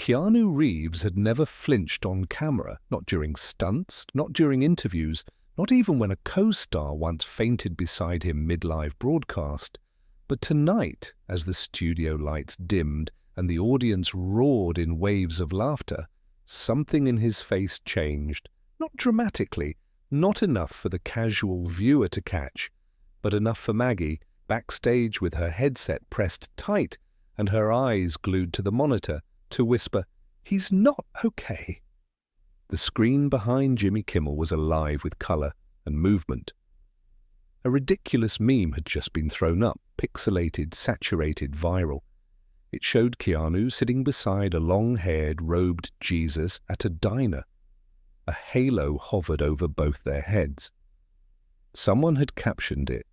Keanu Reeves had never flinched on camera, not during stunts, not during interviews, not even when a co-star once fainted beside him mid-live broadcast. But tonight, as the studio lights dimmed and the audience roared in waves of laughter, something in his face changed. Not dramatically, not enough for the casual viewer to catch, but enough for Maggie, backstage with her headset pressed tight and her eyes glued to the monitor, to whisper, "He's not okay." The screen behind Jimmy Kimmel was alive with color and movement. A ridiculous meme had just been thrown up, pixelated, saturated, viral. It showed Keanu sitting beside a long-haired, robed Jesus at a diner. A halo hovered over both their heads. Someone had captioned it,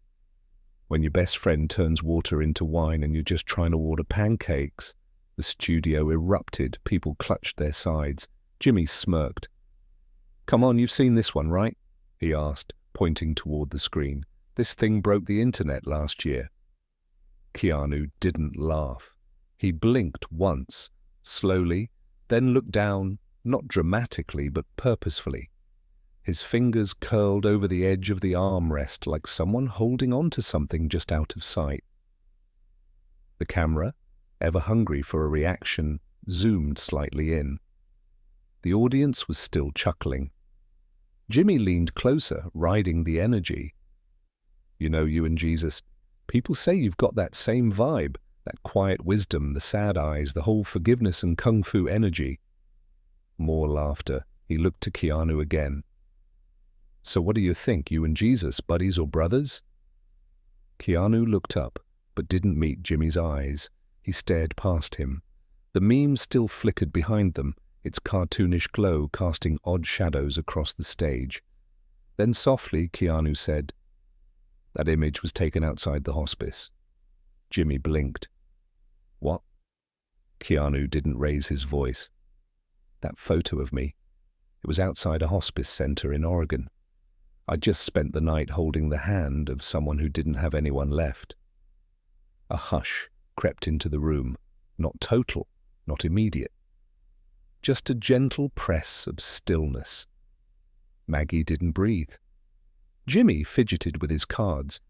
"When your best friend turns water into wine and you're just trying to order pancakes." The studio erupted. People clutched their sides. Jimmy smirked. "Come on, you've seen this one, right?" he asked, pointing toward the screen. "This thing broke the internet last year." Keanu didn't laugh. He blinked once, slowly, then looked down, not dramatically but purposefully. His fingers curled over the edge of the armrest like someone holding on to something just out of sight. The camera, ever hungry for a reaction, zoomed slightly in. The audience was still chuckling. Jimmy leaned closer, riding the energy. "You know, you and Jesus, people say you've got that same vibe, that quiet wisdom, the sad eyes, the whole forgiveness and kung fu energy." More laughter. He looked to Keanu again. "So what do you think, you and Jesus, buddies or brothers?" Keanu looked up, but didn't meet Jimmy's eyes. He stared past him. The meme still flickered behind them, its cartoonish glow casting odd shadows across the stage. Then softly, Keanu said, "That image was taken outside the hospice." Jimmy blinked. "What?" Keanu didn't raise his voice. "That photo of me. It was outside a hospice center in Oregon. I just spent the night holding the hand of someone who didn't have anyone left." A hush crept into the room, not total, not immediate. Just a gentle press of stillness. Maggie didn't breathe. Jimmy fidgeted with his cards.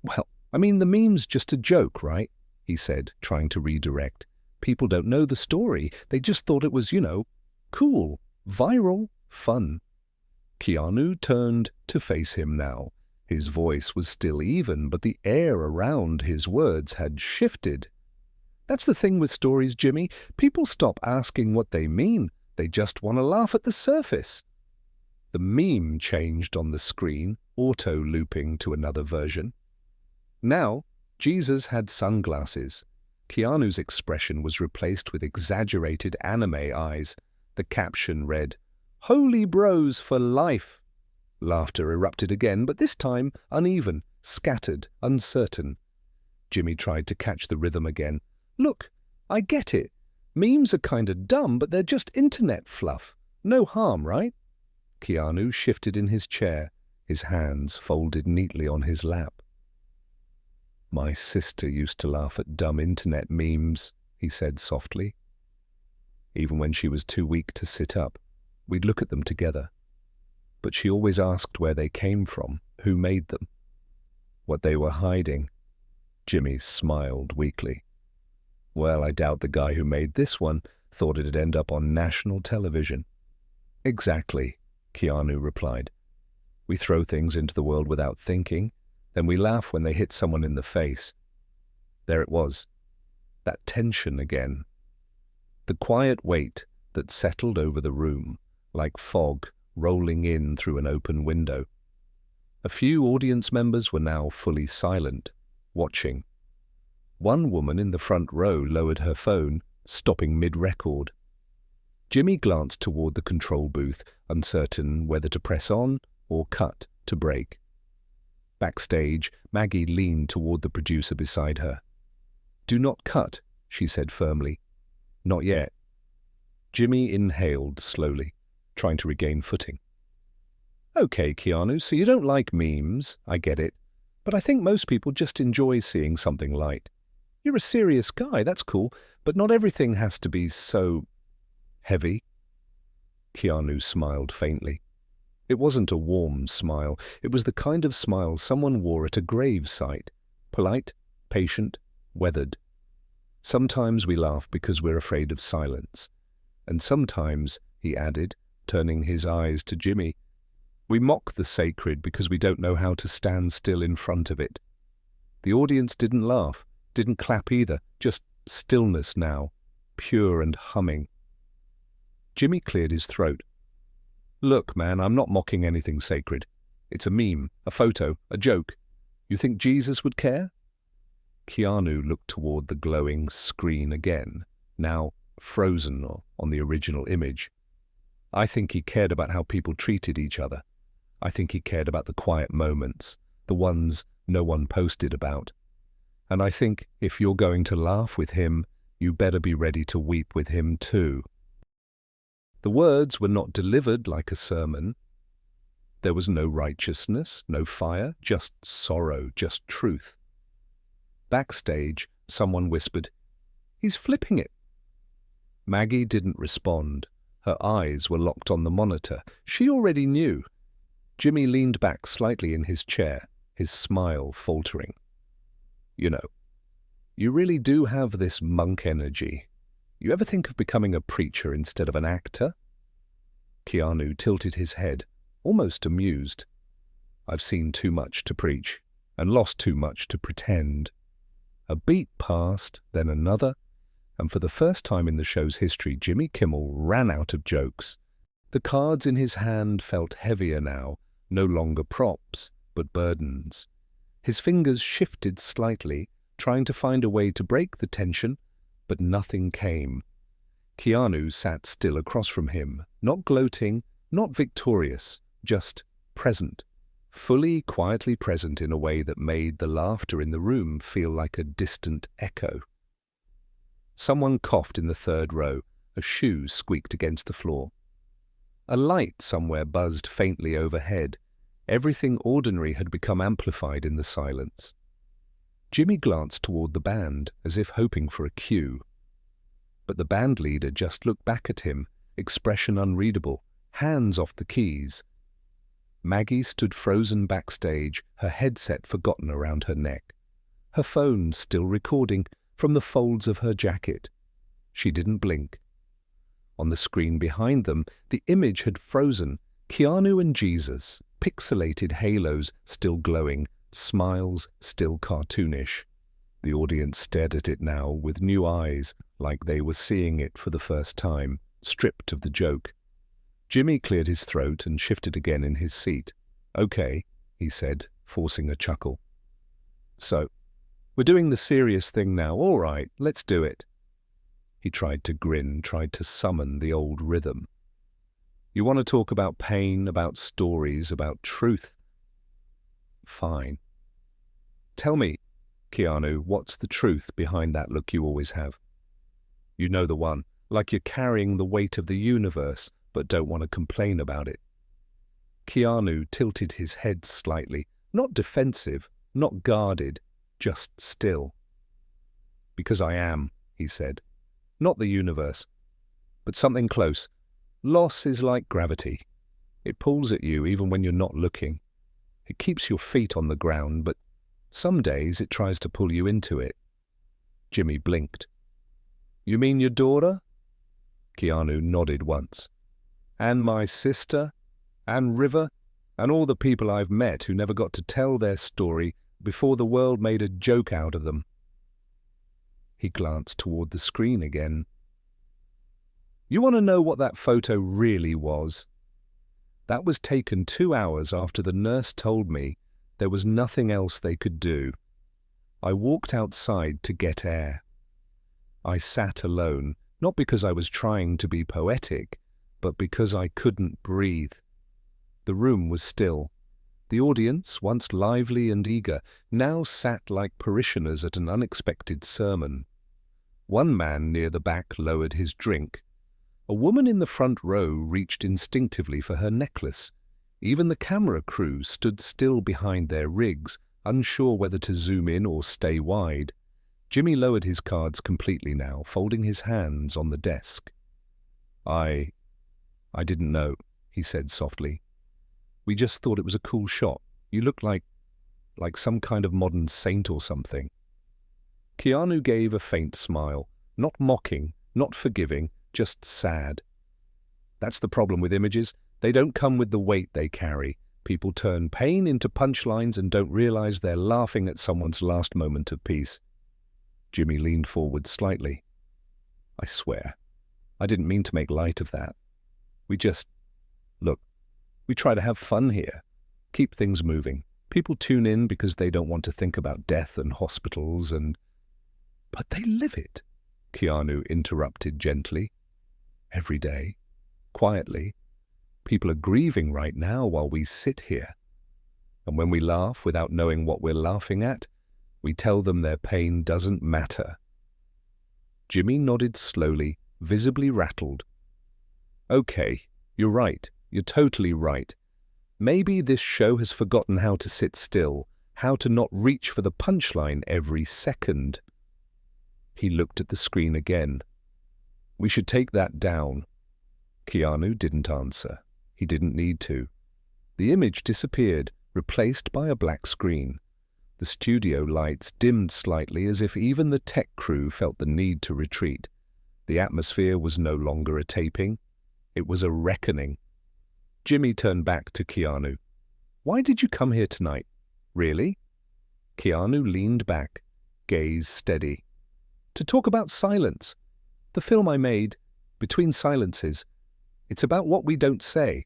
"Well, I mean, the meme's just a joke, right?" he said, trying to redirect. "People don't know the story. They just thought it was, cool, viral, fun." Keanu turned to face him now. His voice was still even, but the air around his words had shifted. "That's the thing with stories, Jimmy. People stop asking what they mean. They just want to laugh at the surface." The meme changed on the screen, auto-looping to another version. Now, Jesus had sunglasses. Keanu's expression was replaced with exaggerated anime eyes. The caption read, "Holy bros for life." Laughter erupted again, but this time uneven, scattered, uncertain. Jimmy tried to catch the rhythm again. "Look, I get it. Memes are kinda dumb, but they're just internet fluff. No harm, right?" Keanu shifted in his chair, his hands folded neatly on his lap. "My sister used to laugh at dumb internet memes," he said softly. Even when she was too weak to sit up, we'd look at them together. But she always asked where they came from, who made them, what they were hiding. Jimmy smiled weakly. "Well, I doubt the guy who made this one thought it'd end up on national television." "Exactly," Keanu replied. "We throw things into the world without thinking, then we laugh when they hit someone in the face." There it was, that tension again. The quiet weight that settled over the room, like fog rolling in through an open window. A few audience members were now fully silent, watching. One woman in the front row lowered her phone, stopping mid-record. Jimmy glanced toward the control booth, uncertain whether to press on or cut to break. Backstage, Maggie leaned toward the producer beside her. "Do not cut," she said firmly. "Not yet." Jimmy inhaled slowly, trying to regain footing. "Okay, Keanu, so you don't like memes, I get it, but I think most people just enjoy seeing something light. You're a serious guy, that's cool, but not everything has to be so Heavy? Keanu smiled faintly. It wasn't a warm smile. It was the kind of smile someone wore at a grave site. Polite, patient, weathered. Sometimes we laugh because we're afraid of silence. And sometimes, he added, turning his eyes to Jimmy, we mock the sacred because we don't know how to stand still in front of it. The audience didn't laugh, didn't clap either, just stillness now, pure and humming. Jimmy cleared his throat. Look, man, I'm not mocking anything sacred. It's a meme, a photo, a joke. You think Jesus would care? Keanu looked toward the glowing screen again, now frozen on the original image. I think he cared about how people treated each other. I think he cared about the quiet moments, the ones no one posted about. And I think if you're going to laugh with him, you better be ready to weep with him too. The words were not delivered like a sermon. There was no righteousness, no fire, just sorrow, just truth. Backstage, someone whispered, "He's flipping it." Maggie didn't respond. Her eyes were locked on the monitor. She already knew. Jimmy leaned back slightly in his chair, his smile faltering. You know, you really do have this monk energy. You ever think of becoming a preacher instead of an actor? Keanu tilted his head, almost amused. I've seen too much to preach, and lost too much to pretend. A beat passed, then another, and for the first time in the show's history, Jimmy Kimmel ran out of jokes. The cards in his hand felt heavier now, no longer props, but burdens. His fingers shifted slightly, trying to find a way to break the tension, but nothing came. Keanu sat still across from him, not gloating, not victorious, just present. Fully, quietly present in a way that made the laughter in the room feel like a distant echo. Someone coughed in the third row. A shoe squeaked against the floor. A light somewhere buzzed faintly overhead. Everything ordinary had become amplified in the silence. Jimmy glanced toward the band, as if hoping for a cue. But the band leader just looked back at him, expression unreadable, hands off the keys. Maggie stood frozen backstage, her headset forgotten around her neck. Her phone still recording from the folds of her jacket. She didn't blink. On the screen behind them, the image had frozen. Keanu and Jesus, pixelated halos still glowing, smiles still cartoonish. The audience stared at it now with new eyes, like they were seeing it for the first time, stripped of the joke. Jimmy cleared his throat and shifted again in his seat. Okay, he said, forcing a chuckle. So, we're doing the serious thing now. All right, let's do it. He tried to grin, tried to summon the old rhythm. You want to talk about pain, about stories, about truth? Fine. Tell me, Keanu, what's the truth behind that look you always have? You know the one, like you're carrying the weight of the universe, but don't want to complain about it. Keanu tilted his head slightly, not defensive, not guarded, just still. Because I am, he said. Not the universe, but something close. Loss is like gravity. It pulls at you even when you're not looking. It keeps your feet on the ground, but some days it tries to pull you into it. Jimmy blinked. You mean your daughter? Keanu nodded once. And my sister, and River, and all the people I've met who never got to tell their story before the world made a joke out of them. He glanced toward the screen again. You want to know what that photo really was? That was taken 2 hours after the nurse told me there was nothing else they could do. I walked outside to get air. I sat alone, not because I was trying to be poetic, but because I couldn't breathe. The room was still. The audience, once lively and eager, now sat like parishioners at an unexpected sermon. One man near the back lowered his drink. A woman in the front row reached instinctively for her necklace. Even the camera crew stood still behind their rigs, unsure whether to zoom in or stay wide. Jimmy lowered his cards completely now, folding his hands on the desk. I didn't know, he said softly. We just thought it was a cool shot. You looked like some kind of modern saint or something. Keanu gave a faint smile, not mocking, not forgiving, just sad. That's the problem with images. They don't come with the weight they carry. People turn pain into punchlines and don't realize they're laughing at someone's last moment of peace. Jimmy leaned forward slightly. I swear, I didn't mean to make light of that. Look, we try to have fun here. Keep things moving. People tune in because they don't want to think about death and hospitals and... But they live it, Keanu interrupted gently. Every day, quietly. People are grieving right now while we sit here. And when we laugh without knowing what we're laughing at, we tell them their pain doesn't matter. Jimmy nodded slowly, visibly rattled. Okay, you're right. You're totally right. Maybe this show has forgotten how to sit still, how to not reach for the punchline every second. He looked at the screen again. We should take that down. Keanu didn't answer. He didn't need to. The image disappeared, replaced by a black screen. The studio lights dimmed slightly as if even the tech crew felt the need to retreat. The atmosphere was no longer a taping. It was a reckoning. Jimmy turned back to Keanu. Why did you come here tonight? Really? Keanu leaned back, gaze steady. To talk about silence. The film I made, Between Silences. It's about what we don't say,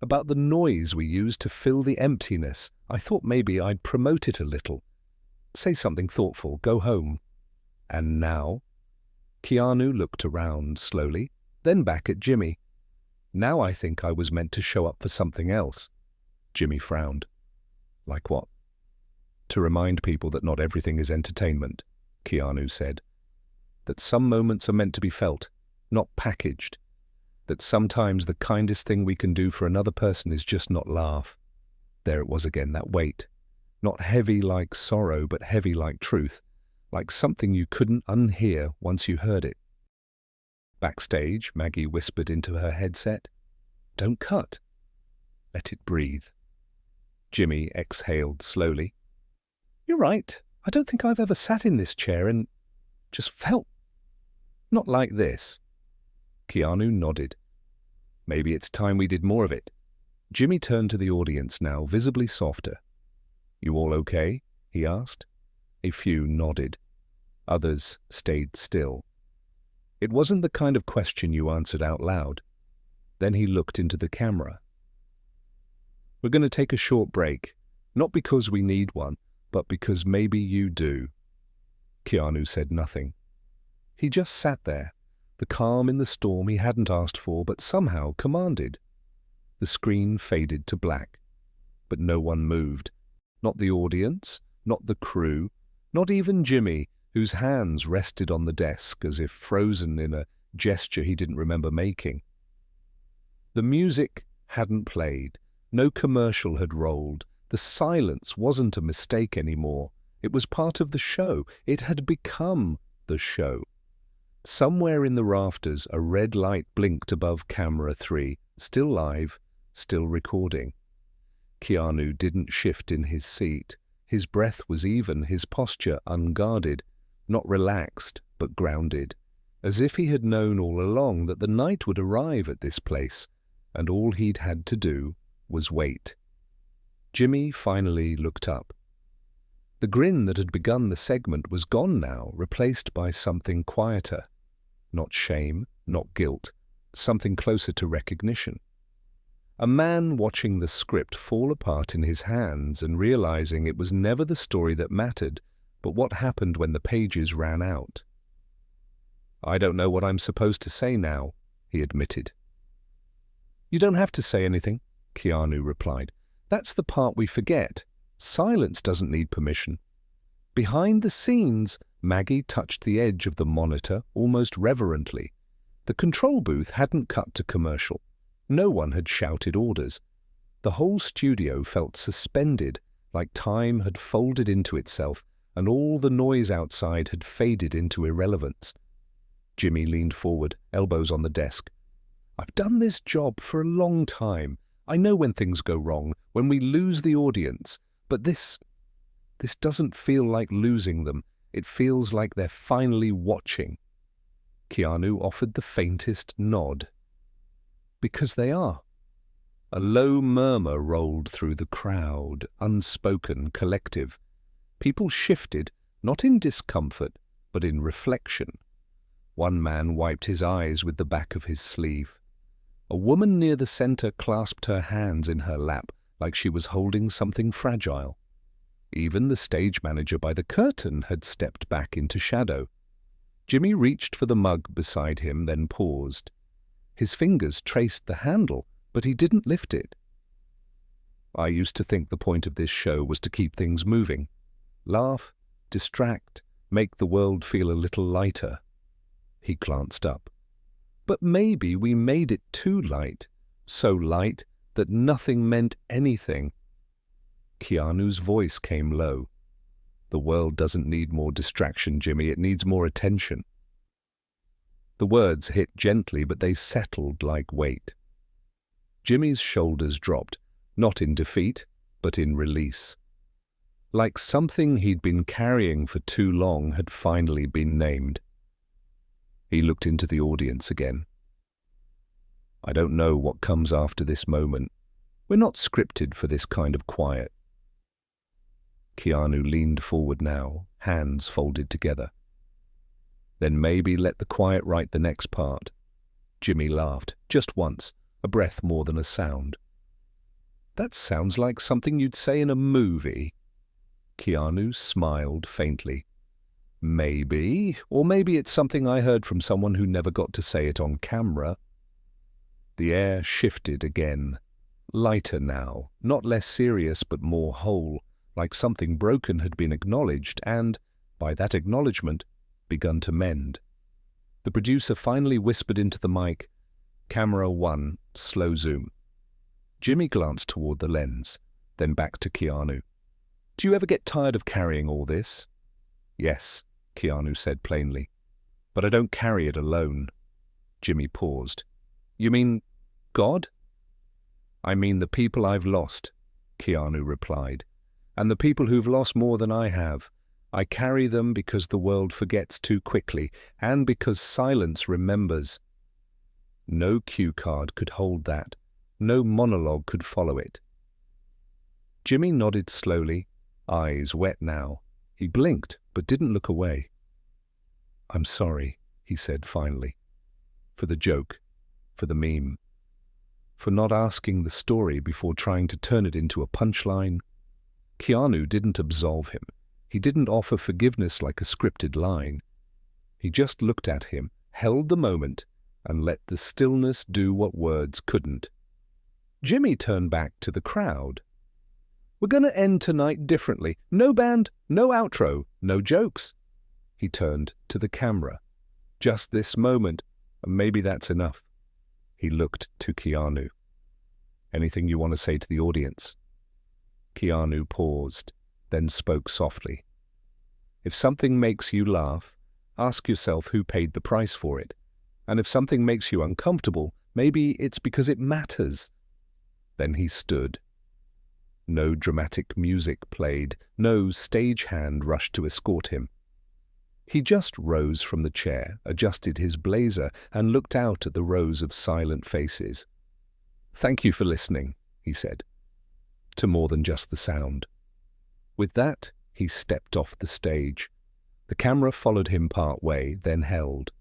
about the noise we use to fill the emptiness. I thought maybe I'd promote it a little. Say something thoughtful, go home. And now? Keanu looked around slowly, then back at Jimmy. Now I think I was meant to show up for something else. Jimmy frowned. Like what? To remind people that not everything is entertainment, Keanu said. That some moments are meant to be felt, not packaged. That sometimes the kindest thing we can do for another person is just not laugh. There it was again, that weight. Not heavy like sorrow, but heavy like truth. Like something you couldn't unhear once you heard it. Backstage, Maggie whispered into her headset. Don't cut. Let it breathe. Jimmy exhaled slowly. You're right. I don't think I've ever sat in this chair and just felt. Not like this. Keanu nodded. Maybe it's time we did more of it. Jimmy turned to the audience now, visibly softer. You all okay? He asked. A few nodded. Others stayed still. It wasn't the kind of question you answered out loud. Then he looked into the camera. We're going to take a short break, not because we need one, but because maybe you do. Keanu said nothing. He just sat there, the calm in the storm he hadn't asked for but somehow commanded. The screen faded to black, but no one moved. Not the audience, not the crew, not even Jimmy, whose hands rested on the desk as if frozen in a gesture he didn't remember making. The music hadn't played. No commercial had rolled. The silence wasn't a mistake anymore. It was part of the show. It had become the show. Somewhere in the rafters, a red light blinked above camera 3, still live, still recording. Keanu didn't shift in his seat. His breath was even, his posture unguarded. Not relaxed, but grounded, as if he had known all along that the night would arrive at this place, and all he'd had to do was wait. Jimmy finally looked up. The grin that had begun the segment was gone now, replaced by something quieter. Not shame, not guilt, something closer to recognition. A man watching the script fall apart in his hands and realizing it was never the story that mattered, but what happened when the pages ran out. I don't know what I'm supposed to say now, he admitted. You don't have to say anything, Keanu replied. That's the part we forget. Silence doesn't need permission. Behind the scenes, Maggie touched the edge of the monitor almost reverently. The control booth hadn't cut to commercial. No one had shouted orders. The whole studio felt suspended, like time had folded into itself, and all the noise outside had faded into irrelevance. Jimmy leaned forward, elbows on the desk. I've done this job for a long time. I know when things go wrong, when we lose the audience, but this doesn't feel like losing them. It feels like they're finally watching." Keanu offered the faintest nod. "Because they are." A low murmur rolled through the crowd, unspoken, collective. People shifted, not in discomfort, but in reflection. One man wiped his eyes with the back of his sleeve. A woman near the center clasped her hands in her lap like she was holding something fragile. Even the stage manager by the curtain had stepped back into shadow. Jimmy reached for the mug beside him, then paused. His fingers traced the handle, but he didn't lift it. "I used to think the point of this show was to keep things moving. Laugh, distract, make the world feel a little lighter." He glanced up. "But maybe we made it too light, so light that nothing meant anything." Keanu's voice came low. "The world doesn't need more distraction, Jimmy. It needs more attention." The words hit gently, but they settled like weight. Jimmy's shoulders dropped, not in defeat, but in release. Like something he'd been carrying for too long had finally been named. He looked into the audience again. "I don't know what comes after this moment. We're not scripted for this kind of quiet." Keanu leaned forward now, hands folded together. "Then maybe let the quiet write the next part." Jimmy laughed, just once, a breath more than a sound. "That sounds like something you'd say in a movie." Keanu smiled faintly. "Maybe, or maybe it's something I heard from someone who never got to say it on camera." The air shifted again. Lighter now, not less serious but more whole, like something broken had been acknowledged and, by that acknowledgement, begun to mend. The producer finally whispered into the mic, "Camera 1, slow zoom." Jimmy glanced toward the lens, then back to Keanu. "Do you ever get tired of carrying all this?" "Yes," Keanu said plainly. "But I don't carry it alone." Jimmy paused. "You mean God?" "I mean the people I've lost," Keanu replied. "And the people who've lost more than I have. I carry them because the world forgets too quickly, and because silence remembers." No cue card could hold that. No monologue could follow it. Jimmy nodded slowly, eyes wet now. He blinked, but didn't look away. "I'm sorry," he said finally. "For the joke, for the meme, for not asking the story before trying to turn it into a punchline." Keanu didn't absolve him. He didn't offer forgiveness like a scripted line. He just looked at him, held the moment, and let the stillness do what words couldn't. Jimmy turned back to the crowd. "We're going to end tonight differently. No band, no outro, no jokes." He turned to the camera. "Just this moment, and maybe that's enough." He looked to Keanu. "Anything you want to say to the audience?" Keanu paused, then spoke softly. "If something makes you laugh, ask yourself who paid the price for it. And if something makes you uncomfortable, maybe it's because it matters." Then he stood. No dramatic music played, no stagehand rushed to escort him. He just rose from the chair, adjusted his blazer, and looked out at the rows of silent faces. "Thank you for listening," he said, "to more than just the sound." With that, he stepped off the stage. The camera followed him part way, then held.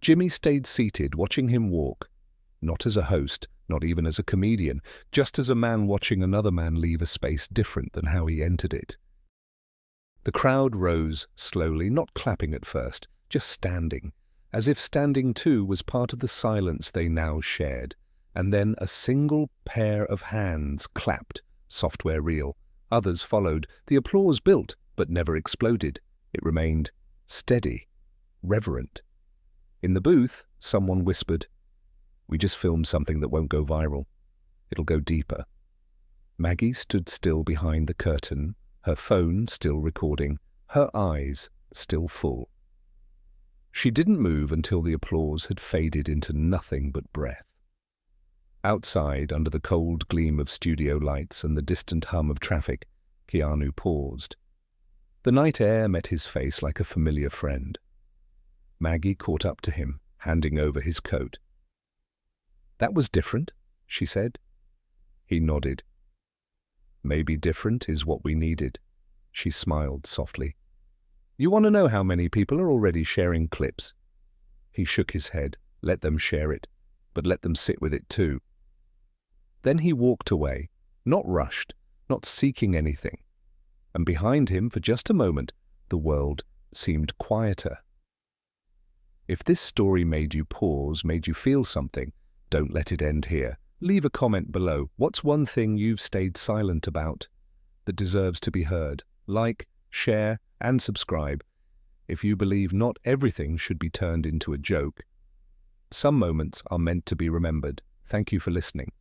Jimmy stayed seated, watching him walk, not as a host, not even as a comedian, just as a man watching another man leave a space different than how he entered it. The crowd rose slowly, not clapping at first, just standing, as if standing too was part of the silence they now shared. And then a single pair of hands clapped, software reel. Others followed. The applause built, but never exploded. It remained steady, reverent. In the booth, someone whispered, "We just filmed something that won't go viral. It'll go deeper." Maggie stood still behind the curtain, her phone still recording, her eyes still full. She didn't move until the applause had faded into nothing but breath. Outside, under the cold gleam of studio lights and the distant hum of traffic, Keanu paused. The night air met his face like a familiar friend. Maggie caught up to him, handing over his coat. "That was different," she said. He nodded. "Maybe different is what we needed." She smiled softly. "You want to know how many people are already sharing clips?" He shook his head. Let them share it, but let them sit with it too. Then he walked away, not rushed, not seeking anything. And behind him, for just a moment, the world seemed quieter. If this story made you pause, made you feel something, don't let it end here. Leave a comment below. What's one thing you've stayed silent about that deserves to be heard? Like, share, and subscribe if you believe not everything should be turned into a joke. Some moments are meant to be remembered. Thank you for listening.